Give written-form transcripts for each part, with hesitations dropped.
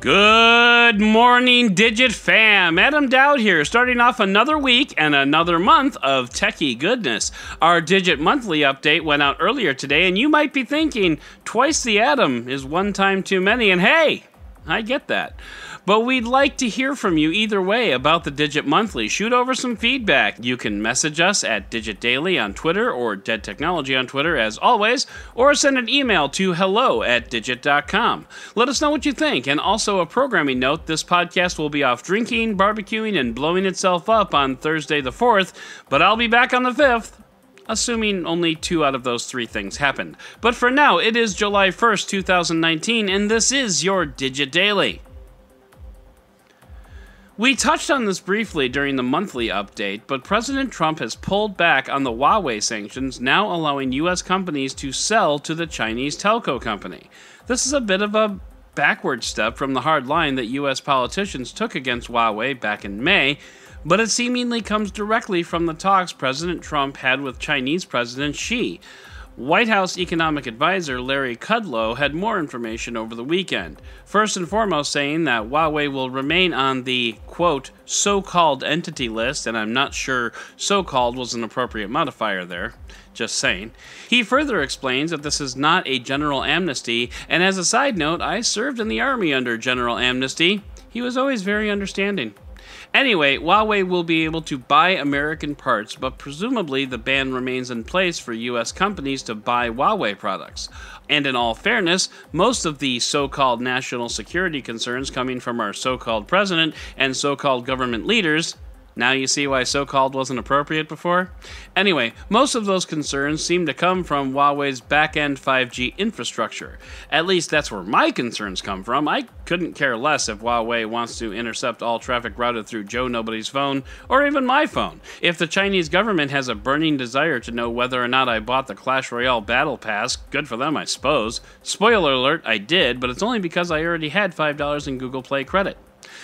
Good morning, Digit fam. Adam Dowd here, starting off another week and another month of techie goodness. Our Digit Monthly update went out earlier today, and you might be thinking, twice the Adam is one time too many, and hey, I get that. But we'd like to hear from you either way about the Digit Monthly. Shoot over some feedback. You can message us at Digit Daily on Twitter or Dead Technology on Twitter as always, or send an email to hello@digit.com. Let us know what you think, and also a programming note, this podcast will be off drinking, barbecuing, and blowing itself up on Thursday the 4th, but I'll be back on the 5th. Assuming only 2 out of those 3 things happened. But for now, it is July 1st, 2019, and this is your Digit Daily. We touched on this briefly during the monthly update, but President Trump has pulled back on the Huawei sanctions, now allowing U.S. companies to sell to the Chinese telco company. This is a bit of a backward step from the hard line that U.S. politicians took against Huawei back in May, but it seemingly comes directly from the talks President Trump had with Chinese President Xi. White House economic advisor Larry Kudlow had more information over the weekend. First and foremost saying that Huawei will remain on the, quote, so-called entity list, and I'm not sure so-called was an appropriate modifier there. Just saying. He further explains that this is not a general amnesty, and as a side note, I served in the Army under general amnesty. He was always very understanding. Anyway, Huawei will be able to buy American parts, but presumably the ban remains in place for U.S. companies to buy Huawei products. And in all fairness, most of the so-called national security concerns coming from our so-called president and so-called government leaders. Now you see why so-called wasn't appropriate before? Anyway, most of those concerns seem to come from Huawei's back-end 5G infrastructure. At least that's where my concerns come from. I couldn't care less if Huawei wants to intercept all traffic routed through Joe Nobody's phone, or even my phone. If the Chinese government has a burning desire to know whether or not I bought the Clash Royale Battle Pass, good for them, I suppose. Spoiler alert, I did, but it's only because I already had $5 in Google Play credit.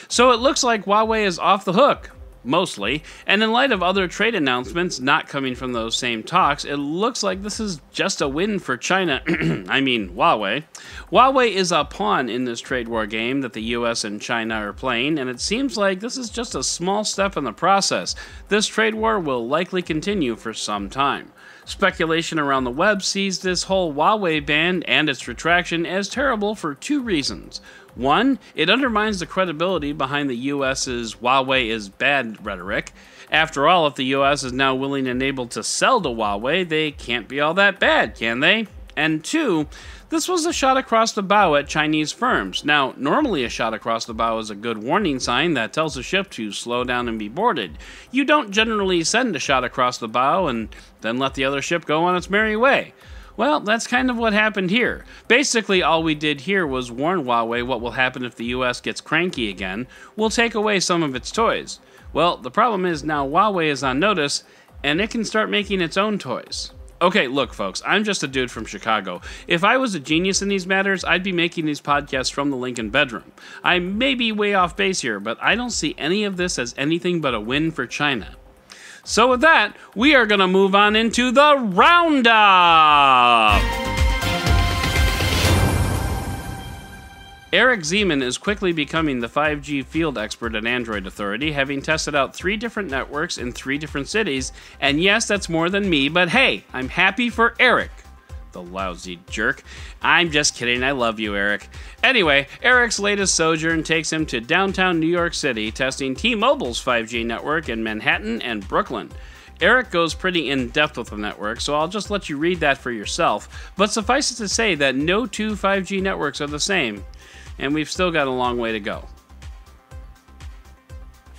So it looks like Huawei is off the hook. Mostly, and in light of other trade announcements not coming from those same talks, it looks like this is just a win for China, I mean Huawei. Huawei is a pawn in this trade war game that the US and China are playing, and it seems like this is just a small step in the process. This trade war will likely continue for some time. Speculation around the web sees this whole Huawei ban and its retraction as terrible for 2 reasons. One, it undermines the credibility behind the U.S.'s Huawei is bad rhetoric. After all, if the U.S. is now willing and able to sell to Huawei, they can't be all that bad, can they? And 2, this was a shot across the bow at Chinese firms. Now, normally a shot across the bow is a good warning sign that tells a ship to slow down and be boarded. You don't generally send a shot across the bow and then let the other ship go on its merry way. Well, that's kind of what happened here. Basically, all we did here was warn Huawei what will happen if the US gets cranky again. We'll take away some of its toys. Well, the problem is now Huawei is on notice, and it can start making its own toys. Okay, look folks, I'm just a dude from Chicago. If I was a genius in these matters, I'd be making these podcasts from the Lincoln bedroom. I may be way off base here, but I don't see any of this as anything but a win for China. So with that, we are going to move on into the roundup! Eric Zeman is quickly becoming the 5G field expert at Android Authority, having tested out 3 different networks in 3 different cities, and yes, that's more than me, but hey, I'm happy for Eric. The lousy jerk. I'm just kidding, I love you, Eric. Anyway, Eric's latest sojourn takes him to downtown New York City, testing T-Mobile's 5G network in Manhattan and Brooklyn. Eric goes pretty in-depth with the network, so I'll just let you read that for yourself, but suffice it to say that no 2 5G networks are the same, and we've still got a long way to go.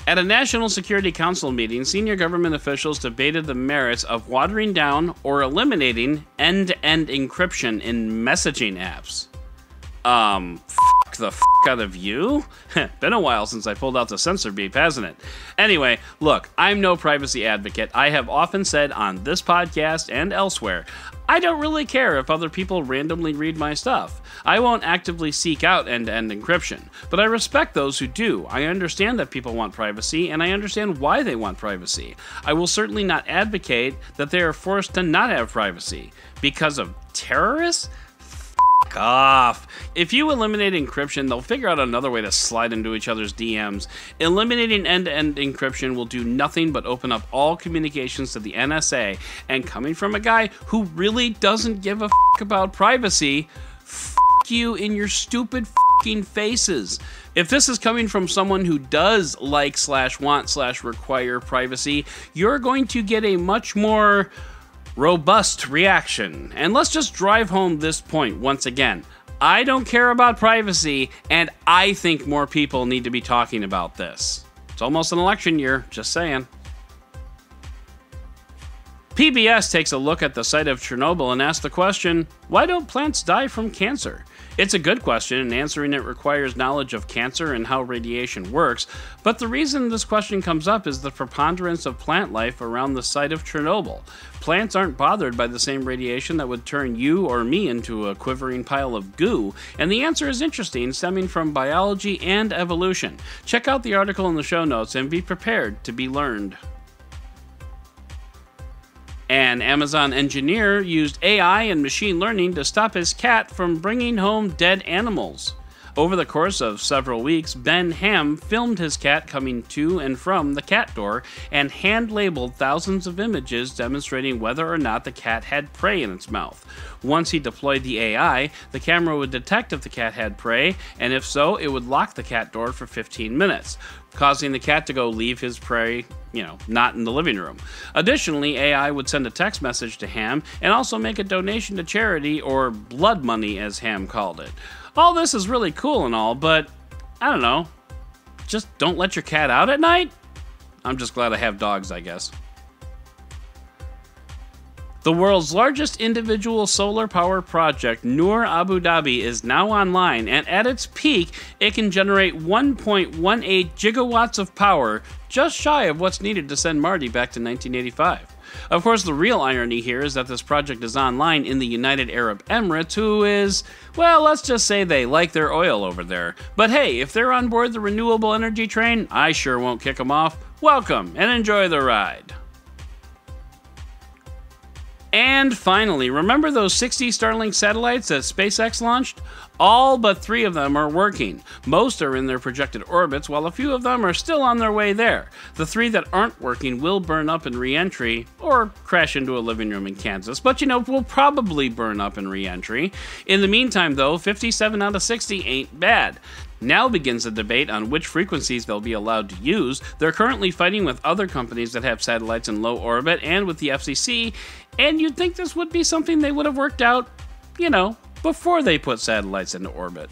At a National Security Council meeting, senior government officials debated the merits of watering down or eliminating end-to-end encryption in messaging apps. Fuck the f*** out of you? Been a while since I pulled out the censor beep, hasn't it? Anyway, look, I'm no privacy advocate. I have often said on this podcast and elsewhere, I don't really care if other people randomly read my stuff. I won't actively seek out end-to-end encryption, but I respect those who do. I understand that people want privacy, and I understand why they want privacy. I will certainly not advocate that they are forced to not have privacy. Because of terrorists? off. If you eliminate encryption, they'll figure out another way to slide into each other's DMs. Eliminating end-to-end encryption will do nothing but open up all communications to the NSA, and coming from a guy who really doesn't give a about privacy, you in your stupid faces. If this is coming from someone who does like/want/require privacy, you're going to get a much more robust reaction. And let's just drive home this point once again. I don't care about privacy, and I think more people need to be talking about this. It's almost an election year, just saying. PBS takes a look at the site of Chernobyl and asks the question, why don't plants die from cancer? It's a good question, and answering it requires knowledge of cancer and how radiation works, but the reason this question comes up is the preponderance of plant life around the site of Chernobyl. Plants aren't bothered by the same radiation that would turn you or me into a quivering pile of goo, and the answer is interesting, stemming from biology and evolution. Check out the article in the show notes and be prepared to be learned. An Amazon engineer used AI and machine learning to stop his cat from bringing home dead animals. Over the course of several weeks, Ben Ham filmed his cat coming to and from the cat door and hand-labeled thousands of images demonstrating whether or not the cat had prey in its mouth. Once he deployed the AI, the camera would detect if the cat had prey, and if so, it would lock the cat door for 15 minutes, causing the cat to go leave his prey, not in the living room. Additionally, AI would send a text message to Ham and also make a donation to charity, or blood money as Ham called it. All this is really cool and all, but I don't know, just don't let your cat out at night? I'm just glad I have dogs, I guess. The world's largest individual solar power project, Noor Abu Dhabi, is now online, and at its peak, it can generate 1.18 gigawatts of power, just shy of what's needed to send Marty back to 1985. Of course, the real irony here is that this project is online in the United Arab Emirates, who is, well, let's just say they like their oil over there. But hey, if they're on board the renewable energy train, I sure won't kick them off. Welcome, and enjoy the ride. And finally, remember those 60 Starlink satellites that SpaceX launched? All but 3 of them are working. Most are in their projected orbits, while a few of them are still on their way there. The 3 that aren't working will burn up in re-entry, or crash into a living room in Kansas, but will probably burn up in re-entry. In the meantime, though, 57 out of 60 ain't bad. Now begins the debate on which frequencies they'll be allowed to use. They're currently fighting with other companies that have satellites in low orbit and with the FCC, and you'd think this would be something they would have worked out, before they put satellites into orbit.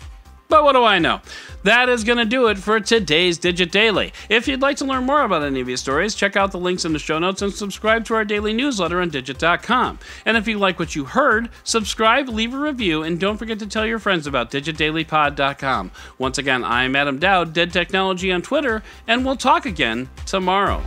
But what do I know? That is going to do it for today's Digit Daily. If you'd like to learn more about any of these stories, check out the links in the show notes and subscribe to our daily newsletter on Digit.com. And if you like what you heard, subscribe, leave a review, and don't forget to tell your friends about DigitDailyPod.com. Once again, I'm Adam Dowd, Dead Technology on Twitter, and we'll talk again tomorrow.